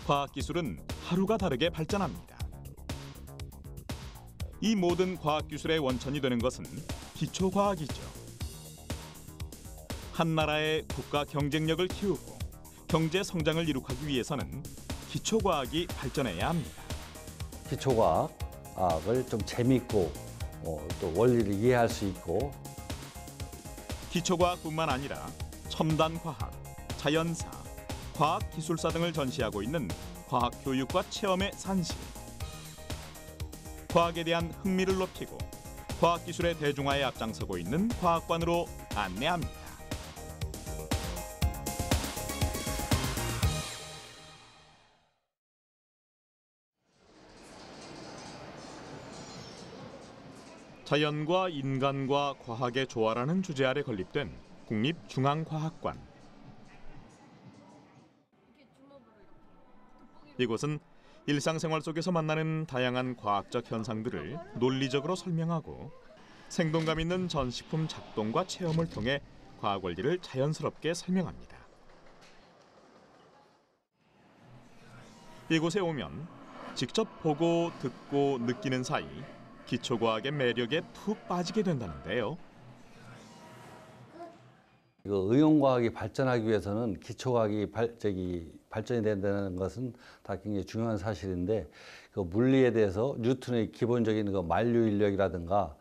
과학기술은 하루가 다르게 발전합니다. 이 모든 과학기술의 원천이 되는 것은 기초과학이죠. 한 나라의 국가 경쟁력을 키우고 경제 성장을 이룩하기 위해서는 기초과학이 발전해야 합니다. 기초과학을 좀 재밌고 또 원리를 이해할 수 있고 기초과학뿐만 아니라 첨단과학, 자연사, 과학기술사 등을 전시하고 있는 과학교육과 체험의 산실. 과학에 대한 흥미를 높이고 과학기술의 대중화에 앞장서고 있는 과학관으로 안내합니다. 자연과 인간과 과학의 조화라는 주제 아래 건립된 국립중앙과학관. 이곳은 일상생활 속에서 만나는 다양한 과학적 현상들을 논리적으로 설명하고 생동감 있는 전시품 작동과 체험을 통해 과학 원리를 자연스럽게 설명합니다. 이곳에 오면 직접 보고 듣고 느끼는 사이 기초과학의 매력에 푹 빠지게 된다는데요. 응용과학이 발전하기 위해서는 기초과학이 발전이 된다는 것은 다 굉장히 중요한 사실인데 그 물리에 대해서 뉴턴의 기본적인 그 만류 인력이라든가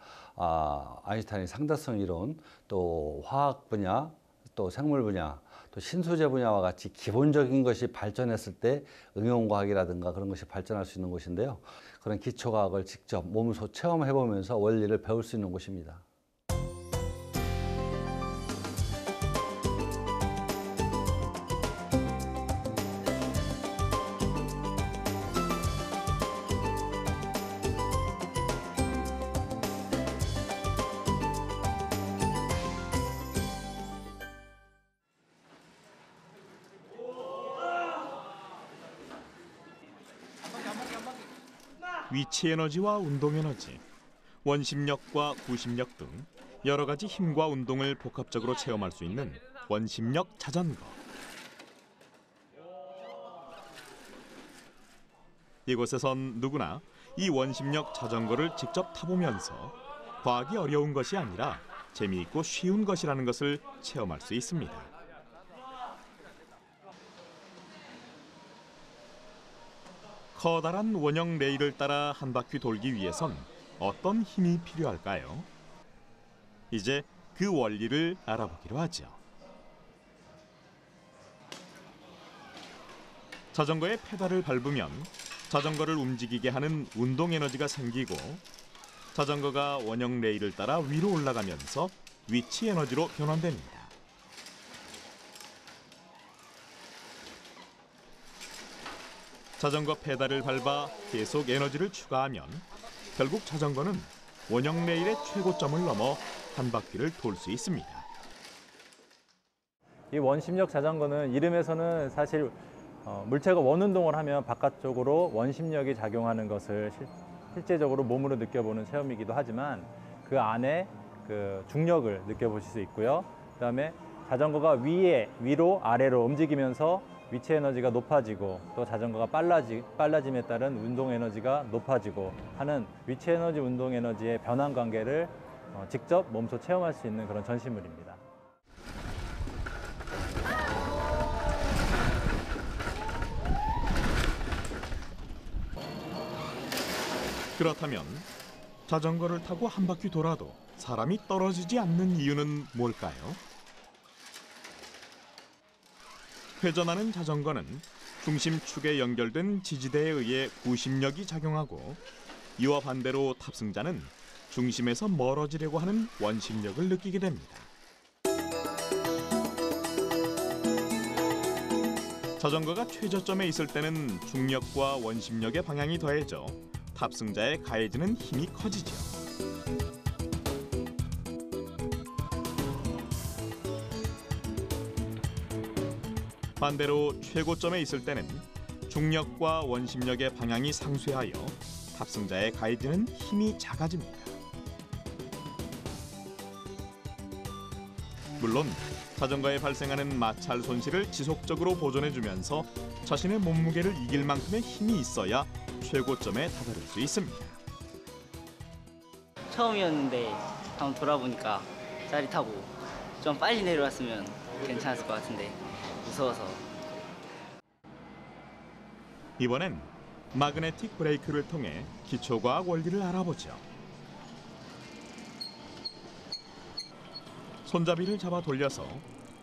아인슈타인의 상대성 이론, 또 화학 분야, 또 생물 분야, 또 신소재 분야와 같이 기본적인 것이 발전했을 때 응용과학이라든가 그런 것이 발전할 수 있는 곳인데요. 그런 기초과학을 직접 몸소 체험해보면서 원리를 배울 수 있는 곳입니다. 위치 에너지와 운동 에너지, 원심력과 구심력 등 여러 가지 힘과 운동을 복합적으로 체험할 수 있는 원심력 자전거. 이곳에선 누구나 이 원심력 자전거를 직접 타보면서 과학이 어려운 것이 아니라 재미있고 쉬운 것이라는 것을 체험할 수 있습니다. 커다란 원형 레일을 따라 한 바퀴 돌기 위해선 어떤 힘이 필요할까요? 이제 그 원리를 알아보기로 하죠. 자전거의 페달을 밟으면 자전거를 움직이게 하는 운동 에너지가 생기고 자전거가 원형 레일을 따라 위로 올라가면서 위치 에너지로 변환됩니다. 자전거 페달을 밟아 계속 에너지를 추가하면 결국 자전거는 원형 레일의 최고점을 넘어 한 바퀴를 돌 수 있습니다. 이 원심력 자전거는 이름에서는 사실 물체가 원운동을 하면 바깥쪽으로 원심력이 작용하는 것을 실제적으로 몸으로 느껴보는 체험이기도 하지만 그 안에 그 중력을 느껴보실 수 있고요. 그다음에 자전거가 위로 아래로 움직이면서 위치 에너지가 높아지고 또 자전거가 빨라짐에 따른 운동 에너지가 높아지고 하는 위치 에너지, 운동 에너지의 변환 관계를 직접 몸소 체험할 수 있는 그런 전시물입니다. 그렇다면 자전거를 타고 한 바퀴 돌아도 사람이 떨어지지 않는 이유는 뭘까요? 회전하는 자전거는 중심축에 연결된 지지대에 의해 구심력이 작용하고 이와 반대로 탑승자는 중심에서 멀어지려고 하는 원심력을 느끼게 됩니다. 자전거가 최저점에 있을 때는 중력과 원심력의 방향이 더해져 탑승자에 가해지는 힘이 커지죠. 반대로 최고점에 있을 때는 중력과 원심력의 방향이 상쇄하여 탑승자에 가해지는 힘이 작아집니다. 물론 자전거에 발생하는 마찰 손실을 지속적으로 보존해주면서 자신의 몸무게를 이길 만큼의 힘이 있어야 최고점에 다다를 수 있습니다. 처음이었는데 한번 돌아보니까 짜릿하고 좀 빨리 내려왔으면 괜찮았을 것 같은데 무서워서. 이번엔 마그네틱 브레이크를 통해 기초과학 원리를 알아보죠. 손잡이를 잡아 돌려서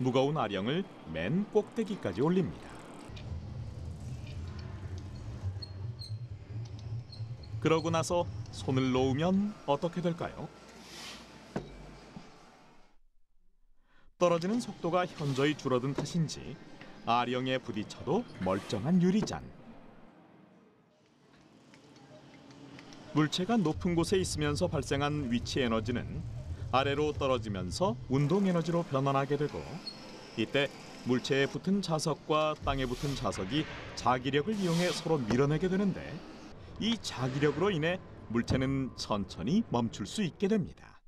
무거운 아령을 맨 꼭대기까지 올립니다. 그러고 나서 손을 놓으면 어떻게 될까요? 떨어지는 속도가 현저히 줄어든 탓인지 아령에 부딪혀도 멀쩡한 유리잔. 물체가 높은 곳에 있으면서 발생한 위치 에너지는 아래로 떨어지면서 운동 에너지로 변환하게 되고, 이때 물체에 붙은 자석과 땅에 붙은 자석이 자기력을 이용해 서로 밀어내게 되는데, 이 자기력으로 인해 물체는 천천히 멈출 수 있게 됩니다.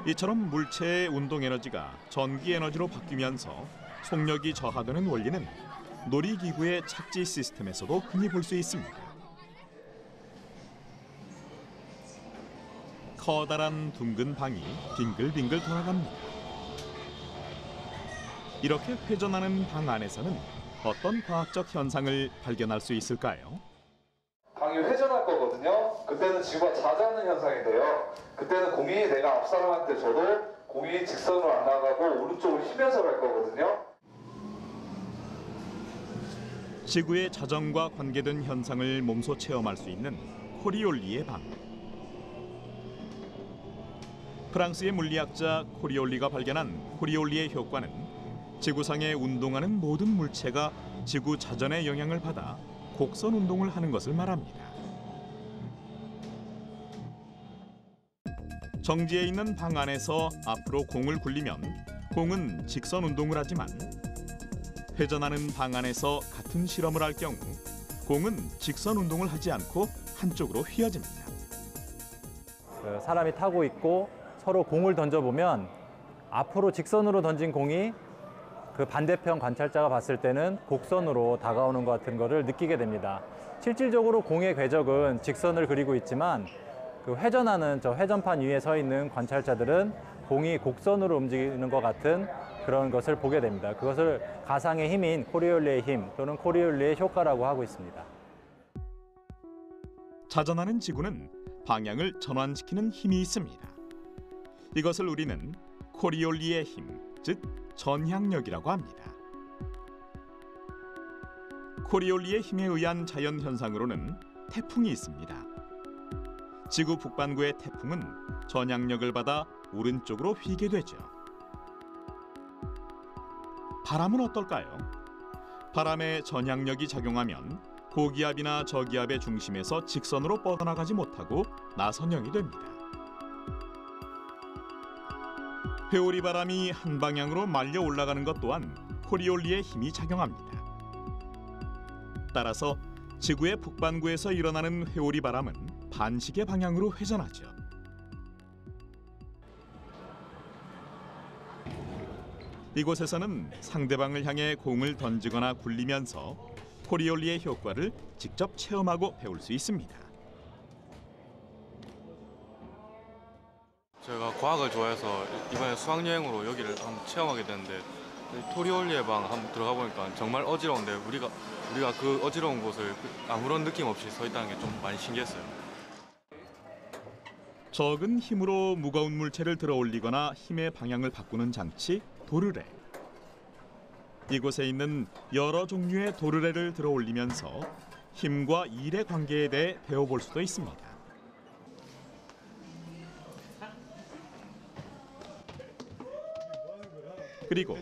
이처럼 물체의 운동 에너지가 전기 에너지로 바뀌면서 속력이 저하되는 원리는 놀이기구의 착지 시스템에서도 흔히 볼 수 있습니다. 커다란 둥근 방이 빙글빙글 돌아갑니다. 이렇게 회전하는 방 안에서는 어떤 과학적 현상을 발견할 수 있을까요? 방이 회전할 거거든요. 그때는 지구가 자자하는 현상이 돼요. 그때는 공이 내가 앞 사람한테 줘도 공이 직선으로 안 나가고 오른쪽으로 휘면서 갈 거거든요. 지구의 자전과 관계된 현상을 몸소 체험할 수 있는 코리올리의 방. 프랑스의 물리학자 코리올리가 발견한 코리올리의 효과는 지구상에 운동하는 모든 물체가 지구 자전의 영향을 받아 곡선 운동을 하는 것을 말합니다. 정지해 있는 방 안에서 앞으로 공을 굴리면 공은 직선 운동을 하지만, 회전하는 방 안에서 같은 실험을 할 경우 공은 직선 운동을 하지 않고 한쪽으로 휘어집니다. 사람이 타고 있고 서로 공을 던져보면 앞으로 직선으로 던진 공이 그 반대편 관찰자가 봤을 때는 곡선으로 다가오는 것 같은 거를 느끼게 됩니다. 실질적으로 공의 궤적은 직선을 그리고 있지만 그 회전하는 저 회전판 위에 서 있는 관찰자들은 공이 곡선으로 움직이는 것 같은 그런 것을 보게 됩니다. 그것을 가상의 힘인 코리올리의 힘 또는 코리올리의 효과라고 하고 있습니다. 자전하는 지구는 방향을 전환시키는 힘이 있습니다. 이것을 우리는 코리올리의 힘, 즉 전향력이라고 합니다. 코리올리의 힘에 의한 자연 현상으로는 태풍이 있습니다. 지구 북반구의 태풍은 전향력을 받아 오른쪽으로 휘게 되죠. 바람은 어떨까요? 바람의 전향력이 작용하면 고기압이나 저기압의 중심에서 직선으로 뻗어나가지 못하고 나선형이 됩니다. 회오리 바람이 한 방향으로 말려 올라가는 것 또한 코리올리의 힘이 작용합니다. 따라서 지구의 북반구에서 일어나는 회오리 바람은 반시계 방향으로 회전하죠. 이곳에서는 상대방을 향해 공을 던지거나 굴리면서 코리올리의 효과를 직접 체험하고 배울 수 있습니다. 제가 과학을 좋아해서 이번에 수학여행으로 여기를 한번 체험하게 됐는데, 코리올리의 방 한번 들어가 보니까 정말 어지러운데 우리가 그 어지러운 곳을 아무런 느낌 없이 서 있다는 게 좀 많이 신기했어요. 적은 힘으로 무거운 물체를 들어 올리거나 힘의 방향을 바꾸는 장치 도르래. 이곳에 있는 여러 종류의 도르래를 들어 올리면서 힘과 일의 관계에 대해 배워볼 수도 있습니다. 그리고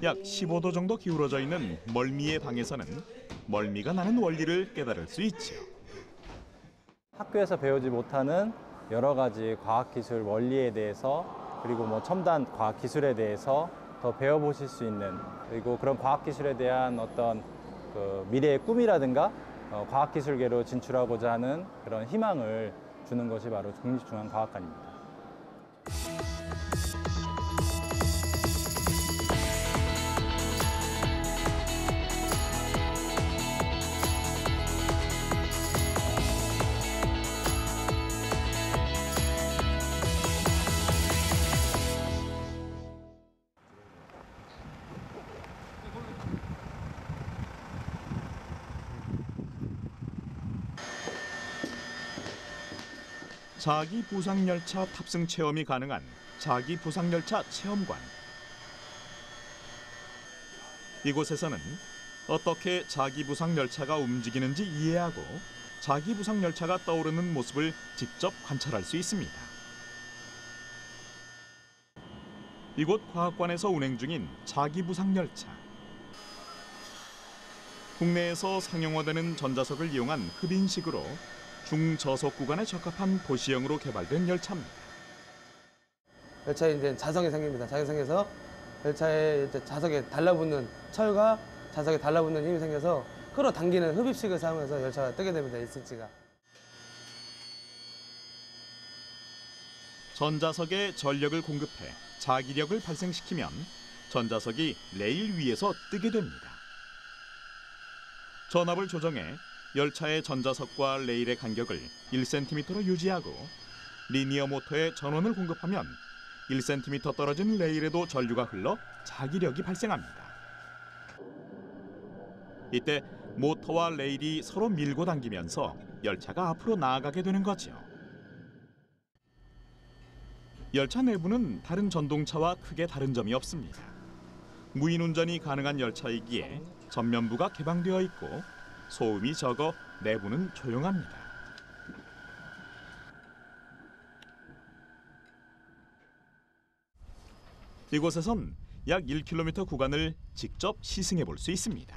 약 15도 정도 기울어져 있는 멀미의 방에서는 멀미가 나는 원리를 깨달을 수 있죠. 학교에서 배우지 못하는 여러 가지 과학기술 원리에 대해서, 그리고 첨단 과학기술에 대해서 더 배워보실 수 있는, 그리고 그런 과학기술에 대한 어떤 그 미래의 꿈이라든가 과학기술계로 진출하고자 하는 그런 희망을 주는 것이 바로 국립중앙과학관입니다. 자기 부상 열차 탑승 체험이 가능한 자기 부상 열차 체험관. 이곳에서는 어떻게 자기 부상 열차가 움직이는지 이해하고 자기 부상 열차가 떠오르는 모습을 직접 관찰할 수 있습니다. 이곳 과학관에서 운행 중인 자기 부상 열차. 국내에서 상용화되는 전자석을 이용한 흡인식으로 중저속 구간에 적합한 도시형으로 개발된 열차입니다. 열차에 이제 자석이 생깁니다. 자석이 생겨서 열차에 이제 자석에 달라붙는 철과 자석에 달라붙는 힘이 생겨서 끌어당기는 흡입식을 사용해서 열차가 뜨게 됩니다. 1cm가. 전자석에 전력을 공급해 자기력을 발생시키면 전자석이 레일 위에서 뜨게 됩니다. 전압을 조정해 열차의 전자석과 레일의 간격을 1cm로 유지하고 리니어 모터에 전원을 공급하면 1cm 떨어진 레일에도 전류가 흘러 자기력이 발생합니다. 이때 모터와 레일이 서로 밀고 당기면서 열차가 앞으로 나아가게 되는 거죠. 열차 내부는 다른 전동차와 크게 다른 점이 없습니다. 무인 운전이 가능한 열차이기에 전면부가 개방되어 있고 소음이 적어 내부는 조용합니다. 이곳에선 약 1km 구간을 직접 시승해 볼 수 있습니다.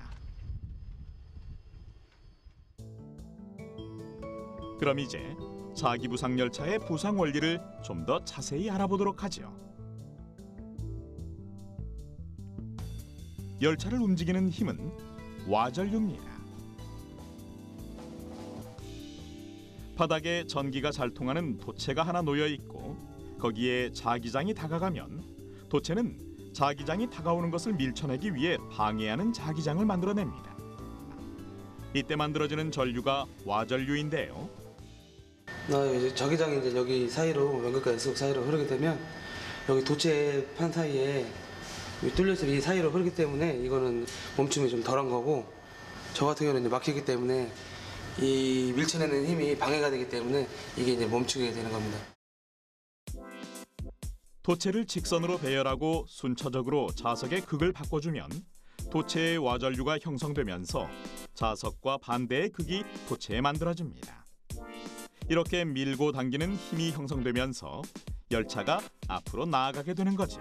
그럼 이제 자기 부상 열차의 부상 원리를 좀 더 자세히 알아보도록 하죠. 열차를 움직이는 힘은 와전류입니다. 바닥에 전기가 잘 통하는 도체가 하나 놓여 있고 거기에 자기장이 다가가면 도체는 자기장이 다가오는 것을 밀쳐내기 위해 방해하는 자기장을 만들어냅니다. 이때 만들어지는 전류가 와전류인데요. 이제 저기장이 이제 여기 사이로 연결과 S極사이로 흐르게 되면 여기 도체 판 사이에 뚫려서 이 사이로 흐르기 때문에 이거는 멈춤이 좀 덜한 거고 저 같은 경우는 이제 막히기 때문에 이 밀쳐내는 힘이 방해가 되기 때문에 이게 이제 멈추게 되는 겁니다. 도체를 직선으로 배열하고 순차적으로 자석의 극을 바꿔주면 도체의 와전류가 형성되면서 자석과 반대의 극이 도체에 만들어집니다. 이렇게 밀고 당기는 힘이 형성되면서 열차가 앞으로 나아가게 되는 거죠.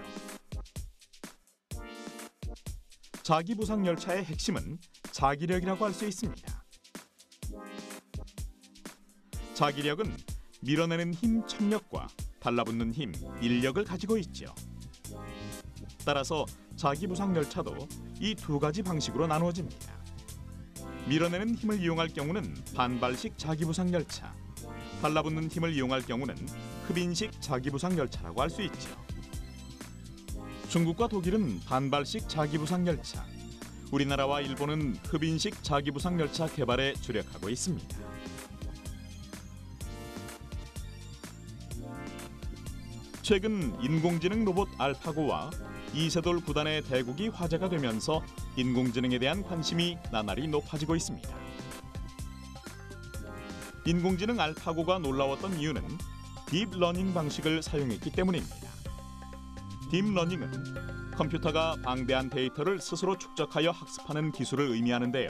자기 부상 열차의 핵심은 자기력이라고 할 수 있습니다. 자기력은 밀어내는 힘 천력과 달라붙는 힘 인력을 가지고 있죠. 따라서 자기 부상 열차도 이 두 가지 방식으로 나누어집니다. 밀어내는 힘을 이용할 경우는 반발식 자기 부상 열차, 달라붙는 힘을 이용할 경우는 흡인식 자기 부상 열차라고 할 수 있죠. 중국과 독일은 반발식 자기 부상 열차, 우리나라와 일본은 흡인식 자기 부상 열차 개발에 주력하고 있습니다. 최근 인공지능 로봇 알파고와 이세돌 구단의 대국이 화제가 되면서 인공지능에 대한 관심이 나날이 높아지고 있습니다. 인공지능 알파고가 놀라웠던 이유는 딥러닝 방식을 사용했기 때문입니다. 딥러닝은 컴퓨터가 방대한 데이터를 스스로 축적하여 학습하는 기술을 의미하는데요.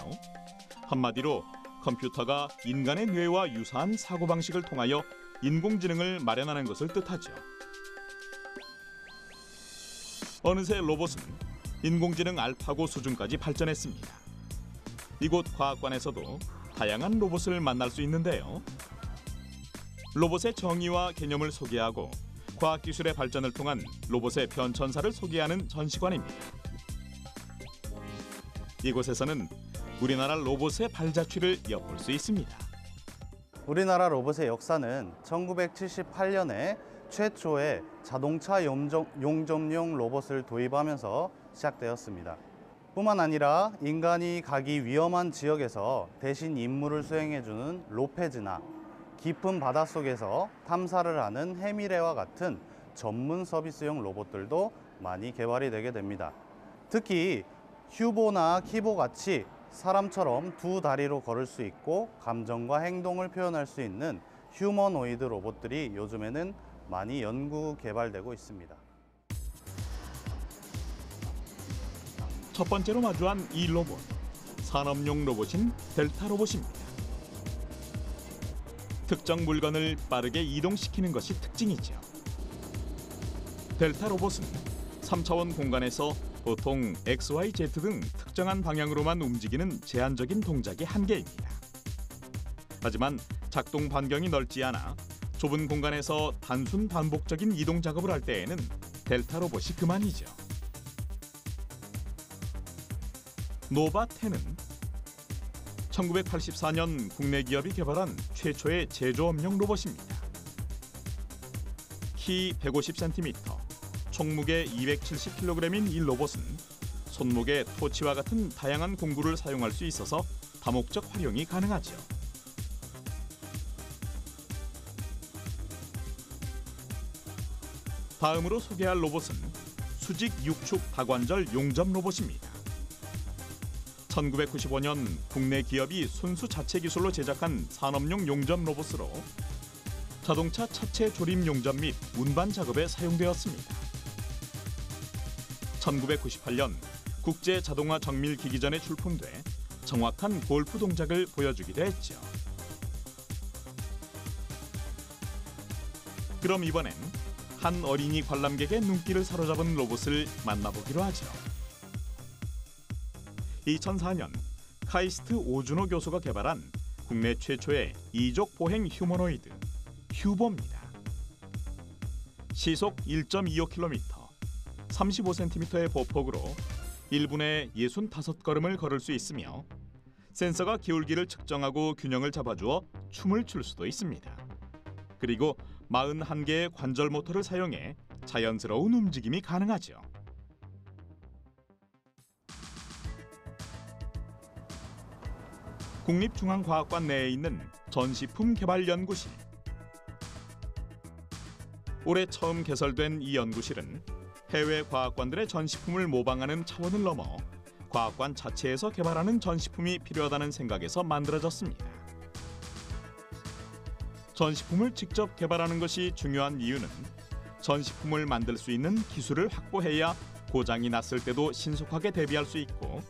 한마디로 컴퓨터가 인간의 뇌와 유사한 사고방식을 통하여 인공지능을 마련하는 것을 뜻하죠. 어느새 로봇은 인공지능 알파고 수준까지 발전했습니다. 이곳 과학관에서도 다양한 로봇을 만날 수 있는데요. 로봇의 정의와 개념을 소개하고 과학기술의 발전을 통한 로봇의 변천사를 소개하는 전시관입니다. 이곳에서는 우리나라 로봇의 발자취를 엿볼 수 있습니다. 우리나라 로봇의 역사는 1978년에 최초의 자동차 용접용 로봇을 도입하면서 시작되었습니다. 뿐만 아니라 인간이 가기 위험한 지역에서 대신 임무를 수행해주는 로페즈나 깊은 바닷속에서 탐사를 하는 해미레와 같은 전문 서비스용 로봇들도 많이 개발이 되게 됩니다. 특히 휴보나 키보 같이 사람처럼 두 다리로 걸을 수 있고 감정과 행동을 표현할 수 있는 휴머노이드 로봇들이 요즘에는 많이 연구 개발되고 있습니다. 첫 번째로 마주한 이 로봇, 산업용 로봇인 델타 로봇입니다. 특정 물건을 빠르게 이동시키는 것이 특징이죠. 델타 로봇은 3차원 공간에서 보통 X, Y, Z 등 특정한 방향으로만 움직이는 제한적인 동작이 한계입니다. 하지만 작동 반경이 넓지 않아 좁은 공간에서 단순 반복적인 이동 작업을 할 때에는 델타 로봇이 그만이죠. 노바10은 1984년 국내 기업이 개발한 최초의 제조업용 로봇입니다. 키 150cm, 총무게 270kg인 이 로봇은 손목에 토치와 같은 다양한 공구를 사용할 수 있어서 다목적 활용이 가능하죠. 다음으로 소개할 로봇은 수직 육축 다관절 용접 로봇입니다. 1995년 국내 기업이 순수 자체 기술로 제작한 산업용 용접 로봇으로 자동차 차체 조립 용접 및 운반 작업에 사용되었습니다. 1998년 국제 자동화 정밀 기기전에 출품돼 정확한 골프 동작을 보여주기도 했죠. 그럼 이번엔 한 어린이 관람객의 눈길을 사로잡은 로봇을 만나보기로 하죠. 2004년 카이스트 오준호 교수가 개발한 국내 최초의 이족 보행 휴머노이드 휴보입니다. 시속 1.25km, 35cm의 보폭으로 1분에 65걸음을 걸을 수 있으며 센서가 기울기를 측정하고 균형을 잡아주어 춤을 출 수도 있습니다. 그리고 41개의 관절 모터를 사용해 자연스러운 움직임이 가능하죠. 국립중앙과학관 내에 있는 전시품 개발 연구실. 올해 처음 개설된 이 연구실은 해외 과학관들의 전시품을 모방하는 차원을 넘어 과학관 자체에서 개발하는 전시품이 필요하다는 생각에서 만들어졌습니다. 전시품을 직접 개발하는 것이 중요한 이유는 전시품을 만들 수 있는 기술을 확보해야 고장이 났을 때도 신속하게 대비할 수 있고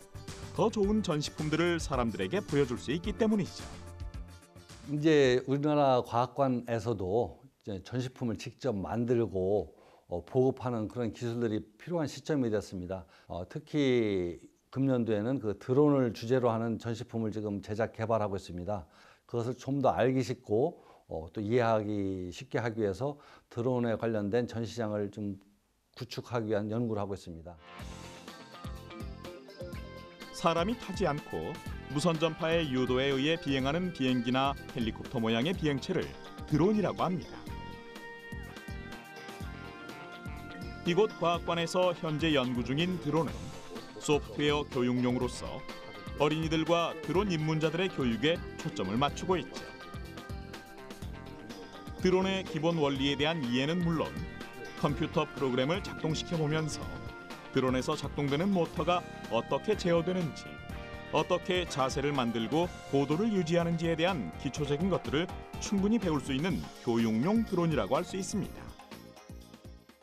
더 좋은 전시품들을 사람들에게 보여줄 수 있기 때문이죠. 이제 우리나라 과학관에서도 이제 전시품을 직접 만들고 보급하는 그런 기술들이 필요한 시점이 됐습니다. 특히 금년도에는 그 드론을 주제로 하는 전시품을 지금 제작 개발하고 있습니다. 그것을 좀 더 알기 쉽고 또 이해하기 쉽게 하기 위해서 드론에 관련된 전시장을 좀 구축하기 위한 연구를 하고 있습니다. 사람이 타지 않고 무선 전파의 유도에 의해 비행하는 비행기나 헬리콥터 모양의 비행체를 드론이라고 합니다. 이곳 과학관에서 현재 연구 중인 드론은 소프트웨어 교육용으로서 어린이들과 드론 입문자들의 교육에 초점을 맞추고 있죠. 드론의 기본 원리에 대한 이해는 물론 컴퓨터 프로그램을 작동시켜보면서 드론에서 작동되는 모터가 어떻게 제어되는지, 어떻게 자세를 만들고 고도를 유지하는지에 대한 기초적인 것들을 충분히 배울 수 있는 교육용 드론이라고 할 수 있습니다.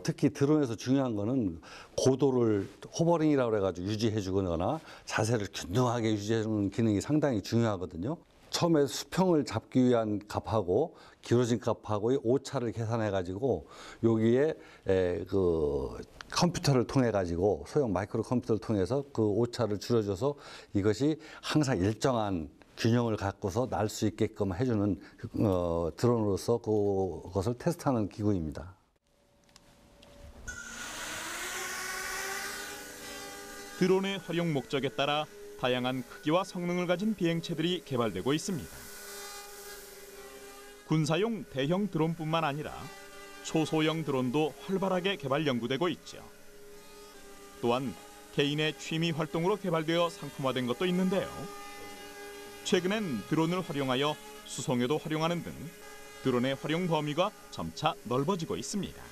특히 드론에서 중요한 거는 고도를 호버링이라고 해가지고 유지해 주거나 자세를 균등하게 유지해 주는 기능이 상당히 중요하거든요. 처음에 수평을 잡기 위한 값하고 기울어진 값하고의 오차를 계산해 가지고 여기에 그 컴퓨터를 통해 가지고 소형 마이크로 컴퓨터를 통해서 그 오차를 줄여줘서 이것이 항상 일정한 균형을 갖고서 날 수 있게끔 해주는 드론으로서 그것을 테스트하는 기구입니다. 드론의 활용 목적에 따라 다양한 크기와 성능을 가진 비행체들이 개발되고 있습니다. 군사용 대형 드론뿐만 아니라 초소형 드론도 활발하게 개발 연구되고 있죠. 또한 개인의 취미 활동으로 개발되어 상품화된 것도 있는데요. 최근엔 드론을 활용하여 수송에도 활용하는 등 드론의 활용 범위가 점차 넓어지고 있습니다.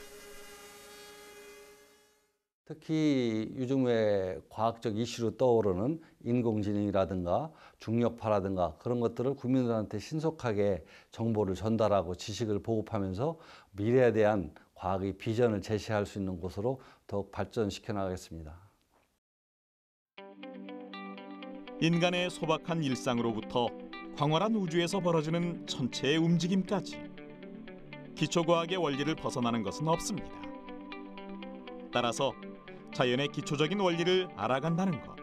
특히 요즘에 과학적 이슈로 떠오르는 인공지능이라든가 중력파라든가 그런 것들을 국민들한테 신속하게 정보를 전달하고 지식을 보급하면서 미래에 대한 과학의 비전을 제시할 수 있는 곳으로 더욱 발전시켜 나가겠습니다. 인간의 소박한 일상으로부터 광활한 우주에서 벌어지는 천체의 움직임까지 기초과학의 원리를 벗어나는 것은 없습니다. 따라서 자연의 기초적인 원리를 알아간다는 것,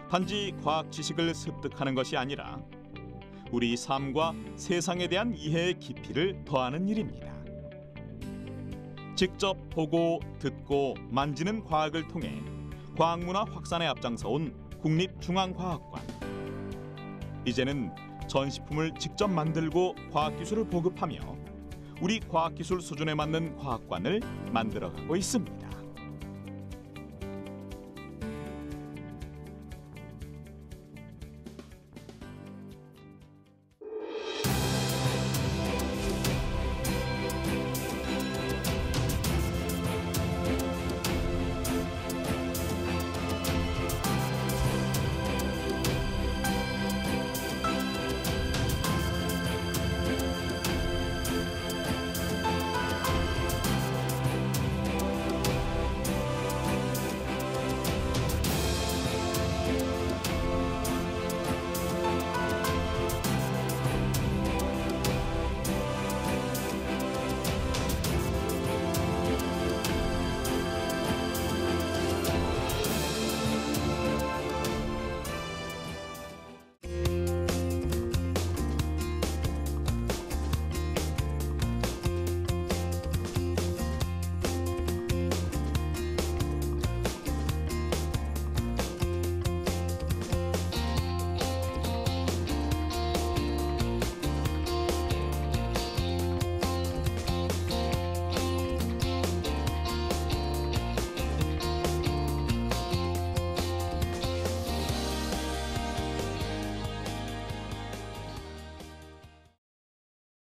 단지 과학 지식을 습득하는 것이 아니라 우리 삶과 세상에 대한 이해의 깊이를 더하는 일입니다. 직접 보고 듣고 만지는 과학을 통해 과학문화 확산에 앞장서온 국립중앙과학관. 이제는 전시품을 직접 만들고 과학기술을 보급하며 우리 과학기술 수준에 맞는 과학관을 만들어가고 있습니다.